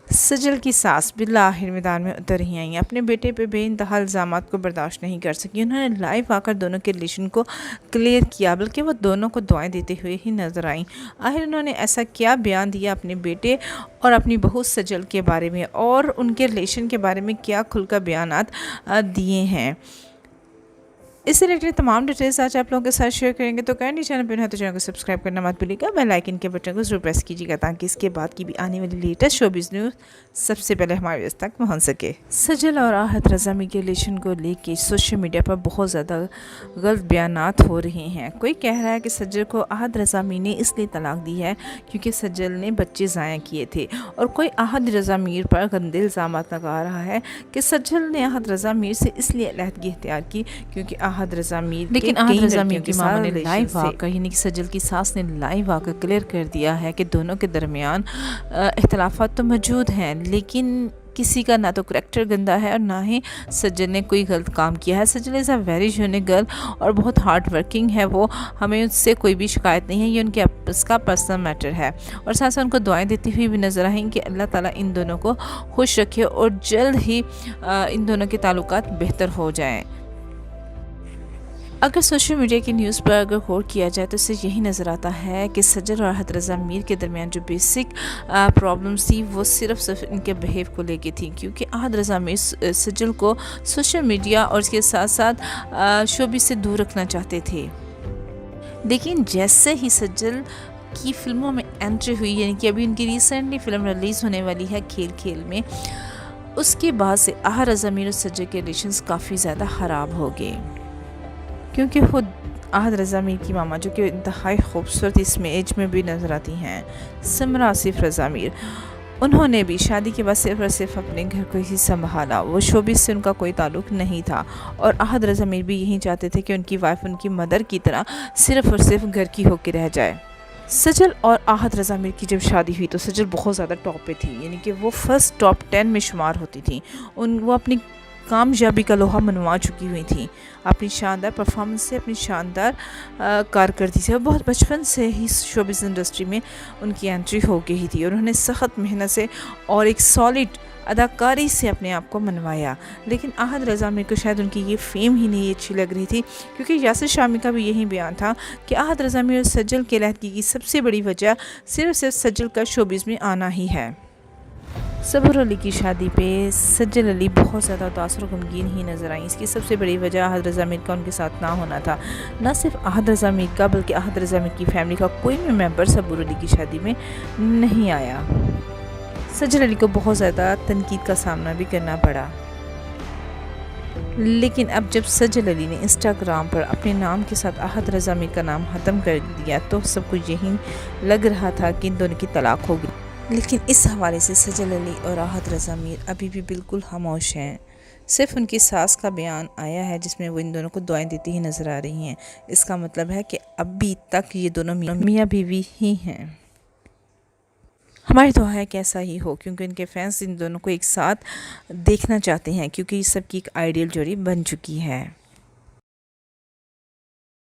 सजल की सास बिल्ला आखिर मैदान में उतर ही आई। अपने बेटे पे बेइंतहा इल्ज़ामात को बर्दाश्त नहीं कर सकी। उन्होंने लाइव आकर दोनों के रिलेशन को क्लियर किया, बल्कि वो दोनों को दुआएं देते हुए ही नजर आई। आखिर उन्होंने ऐसा क्या बयान दिया अपने बेटे और अपनी बहू सजल के बारे में, और उनके रिलेशन के बारे में क्या खुलकर बयानात दिए हैं। इस रिलेटेड तमाम डिटेल्स आज आप लोगों के साथ शेयर करेंगे। तो कैंडी चैनल पर है तो चैनल को सब्सक्राइब करना मत भूलिएगा, बेल आइकन के बटन को जरूर प्रेस कीजिएगा ताकि इसके बाद की भी आने वाली लेटेस्ट शोबिज़ न्यूज़ सबसे पहले हमारे पास तक पहुंच सके। सजल और आहत रज़ा मीर के रिलेशन को लेके सोशल मीडिया पर बहुत ज़्यादा गलत बयानात हो रहे हैं। कोई कह रहा है कि सजल को आहत रज़ा मीर ने इसलिए तलाक दी है क्योंकि सजल ने बच्चे ज़ाया किए थे, और कोई आहत रज़ा मीर पर गंदे इल्ज़ामात लगा रहा है कि सजल ने आहत रज़ा मीर से इसलिए अलहदगी इख्तियार की क्योंकि आहत रज़ा मीर, लेकिन आहत रज़ा मीर की मामा ने लाइव आकर यानी कि सजल की सास ने लाइव आकर क्लियर कर दिया है कि दोनों के दरमियान इख्तलाफात तो मौजूद हैं, लेकिन किसी का ना तो करैक्टर गंदा है और ना ही सजल ने कोई गलत काम किया है। Sajal is a very unique girl और बहुत हार्ड वर्किंग है वो, हमें उससे कोई भी शिकायत नहीं है, ये उनके उसका पर्सनल मैटर है। और साथ साथ उनको दुआएं देती हुई भी नज़र आई कि अल्लाह ताला इन दोनों को खुश रखे और जल्द ही इन दोनों के ताल्लुकात बेहतर हो जाएँ। अगर सोशल मीडिया की न्यूज़ पर अगर गौर किया जाए तो इससे यही नज़र आता है कि सजल और आहत रज़ा मीर के दरमियान जो बेसिक प्रॉब्लम्स थी वो सिर्फ इनके बिहेव को लेके थी, क्योंकि आहत रज़ा मीर सजल को सोशल मीडिया और इसके साथ साथ शोबिज़ से दूर रखना चाहते थे। लेकिन जैसे ही सजल की फिल्मों में एंट्री हुई, यानी कि अभी उनकी रिसेंटली फिल्म रिलीज़ होने वाली है खेल खेल में, उसके बाद से आहत रज़ा मीर और सजल के रिलेशंस काफ़ी ज़्यादा ख़राब हो गए, क्योंकि खुद आहत रज़ा मीर की मामा जो कि इंतहाई खूबसूरत इस एज में भी नज़र आती हैं, समरा आसिफ रज़ा मीर, उन्होंने भी शादी के बाद सिर्फ और सिर्फ अपने घर को ही संभाला। वो शोबिज़ से उनका कोई ताल्लुक़ नहीं था, और आहत रज़ा मीर भी यही चाहते थे कि उनकी वाइफ उनकी मदर की तरह सिर्फ और सिर्फ घर की होकर रह जाए। सजल और आहत रज़ा मीर की जब शादी हुई तो सजल बहुत ज़्यादा टॉप पे थी, यानी कि वो फर्स्ट टॉप 10 में शुमार होती थी। वो अपनी कामयाबी का लोहा मनवा चुकी हुई थी अपनी शानदार परफॉर्मेंस से, अपनी शानदार कारकर्दगी से। बहुत बचपन से ही शोबिज़ इंडस्ट्री में उनकी एंट्री हो गई थी और उन्होंने सख्त मेहनत से और एक सॉलिड अदाकारी से अपने आप को मनवाया। लेकिन आहत रज़ा मीर को शायद उनकी ये फेम ही नहीं अच्छी लग रही थी, क्योंकि यासिर शामी का भी यही बयान था कि आहत रज़ा मीर और सजल के अलहदगी की सबसे बड़ी वजह सिर्फ सजल का शोबिज़ में आना ही है। सबूर अली की शादी पे सजल अली बहुत ज़्यादा उदास और गमगीन ही नज़र आई। इसकी सबसे बड़ी वजह आहत रज़ा मीर का उनके साथ ना होना था। न सिर्फ आहत रज़ा मीर का बल्कि आहत रज़ा मीर की फैमिली का कोई भी मेंबर सबूर अली की शादी में नहीं आया। सजल अली को बहुत ज़्यादा तनकीद का सामना भी करना पड़ा। लेकिन अब जब सजल अली ने इंस्टाग्राम पर अपने नाम के साथ आहत रज़ा मीर का नाम ख़त्म कर दिया तो सबको यही लग रहा था कि इन दोनों की तलाक होगी। लेकिन इस हवाले से सजल अली और आहत रज़ा मीर अभी भी बिल्कुल खामोश हैं। सिर्फ उनकी सास का बयान आया है जिसमें वो इन दोनों को दुआएं देती ही नज़र आ रही हैं। इसका मतलब है कि अभी तक ये दोनों मियाँ बीवी ही हैं। हमारी दुआ है कि ऐसा ही हो, क्योंकि इनके फैंस इन दोनों को एक साथ देखना चाहते हैं, क्योंकि सबकी एक आइडियल जोड़ी बन चुकी है।